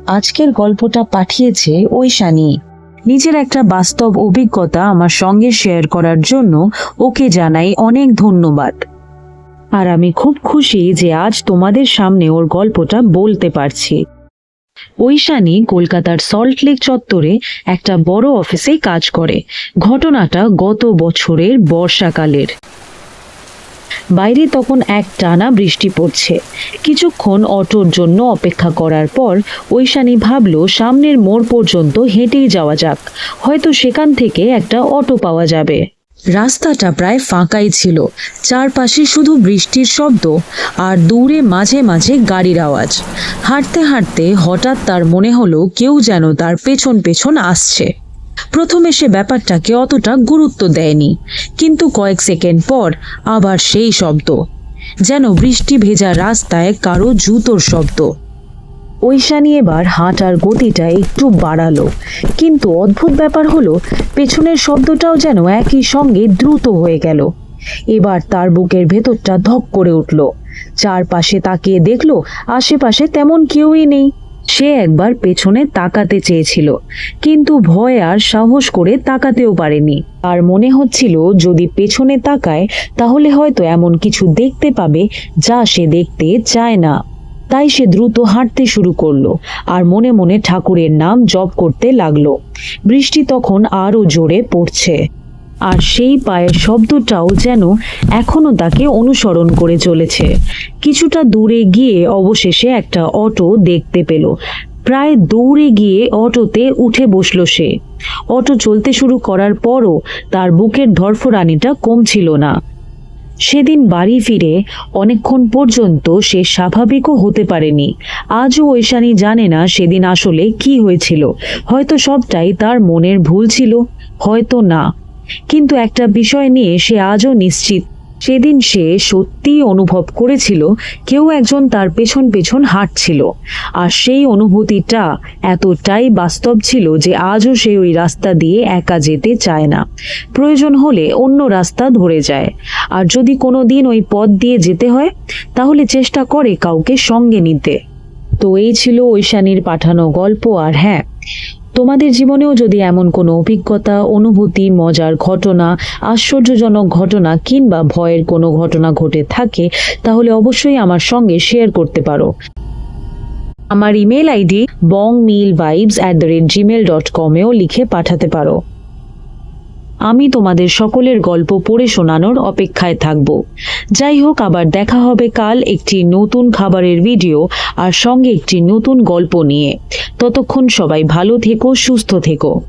আজকের গল্পটা পাঠিয়েছে ঐশানী। নিজের একটা বাস্তব অভিজ্ঞতা আমার সঙ্গে শেয়ার করার জন্য ওকে জানাই অনেক ধন্যবাদ। আর আমি খুব খুশি যে আজ তোমাদের সামনে ওর গল্পটা বলতে পারছি। ঐশানী কলকাতার সল্টলেক চত্বরে একটা বড় অফিসেই কাজ করে। ঘটনাটা গত বছরের বর্ষাকালের। বাইরে তখন একটানা বৃষ্টি পড়ছে। কিছুক্ষণ অটোর জন্য অপেক্ষা করার পর ঐশানী ভাবল সামনের মোড় পর্যন্ত হেঁটেই যাওয়া যাক, হয়তো সেখান থেকে একটা অটো পাওয়া যাবে। রাস্তাটা প্রায় ফাঁকাই ছিল, চারপাশে শুধু বৃষ্টির শব্দ আর দূরে মাঝে মাঝে গাড়ির আওয়াজ। হাঁটতে হাঁটতে হঠাৎ তার মনে হলো কেউ যেন তার পেছন পেছন আসছে। প্রথমে সে ব্যাপারটাকে অতটা গুরুত্ব দেয়নি, কিন্তু কয়েক সেকেন্ড পর আবার সেই শব্দ, যেন বৃষ্টি ভেজা রাস্তায় কারো জুতোর শব্দ। ঐশানী এবার হাঁটার গতিটা একটু বাড়ালো, কিন্তু অদ্ভুত ব্যাপার হলো পেছনের শব্দটাও যেন একই সঙ্গে দ্রুত হয়ে গেল। এবার তার বুকের ভেতরটা ধক করে উঠল। চারপাশে তাকিয়ে দেখলো আশেপাশে তেমন কেউই নেই। সে একবার পেছনে তাকাতে চেয়েছিল, কিন্তু ভয় আর সাহস করে তাকাতেও পারেনি। আর মনে হচ্ছিল যদি পেছনে তাকায় তাহলে হয়তো এমন কিছু দেখতে পাবে যা সে দেখতে চায় না। তাই সে দ্রুত হাঁটতে শুরু করলো আর মনে মনে ঠাকুরের নাম জপ করতে লাগলো। বৃষ্টি তখন আরো জোরে পড়ছে, আর সেই পায়ের শব্দটাও যেন এখনো তাকে অনুসরণ করে চলেছে। কিছুটা দূরে গিয়ে অবশেষে একটা অটো দেখতে পেল। প্রায় দৌড়ে গিয়ে অটোতে উঠে বসলো সে। অটো চলতে শুরু করার পরও তার বুকের ধড়ফড়ানিটা কমছিল না। সেদিন বাড়ি ফিরে অনেকক্ষণ পর্যন্ত সে স্বাভাবিকও হতে পারেনি। আজও ঐশানী জানে না সেদিন আসলে কি হয়েছিল। হয়তো সবটাই তার মনের ভুল ছিল, হয়তো না। কিন্তু একটা বিষয় নিয়ে সে আজও নিশ্চিত, সেদিন সে সত্যিই অনুভব করেছিল কেউ একজন তার পেছন পেছন হাঁটছিল। আর সেই অনুভূতিটা এতটাই বাস্তব ছিল যে আজও সে ওই রাস্তা দিয়ে একা যেতে চায় না। প্রয়োজন হলে অন্য রাস্তা ধরে যায়। আর যদি কোনো দিন ওই পথ দিয়ে যেতে হয় তাহলে চেষ্টা করে কাউকে সঙ্গে নিতে। তো এই ছিল ঐশানীর পাঠানো গল্প। আর হ্যাঁ, তোমাদের জীবনেও যদি এমন কোনো অভিজ্ঞতা, অনুভূতি, মজার ঘটনা, আশ্চর্যজনক ঘটনা কিংবা ভয়ের কোনো ঘটনা ঘটে থাকে তাহলে অবশ্যই আমার সঙ্গে শেয়ার করতে পারো। আমার ইমেল আইডি bongmealvibes@gmail.com-এও লিখে পাঠাতে পারো। আমি তোমাদের সকলের গল্প পড়ে শোনানোর অপেক্ষায় থাকব। যাই হোক, আবার দেখা হবে কাল একটি নতুন খাবারের ভিডিও আর সঙ্গে একটি নতুন গল্প নিয়ে। ততক্ষণ সবাই ভালো থেকো, সুস্থ থেকো।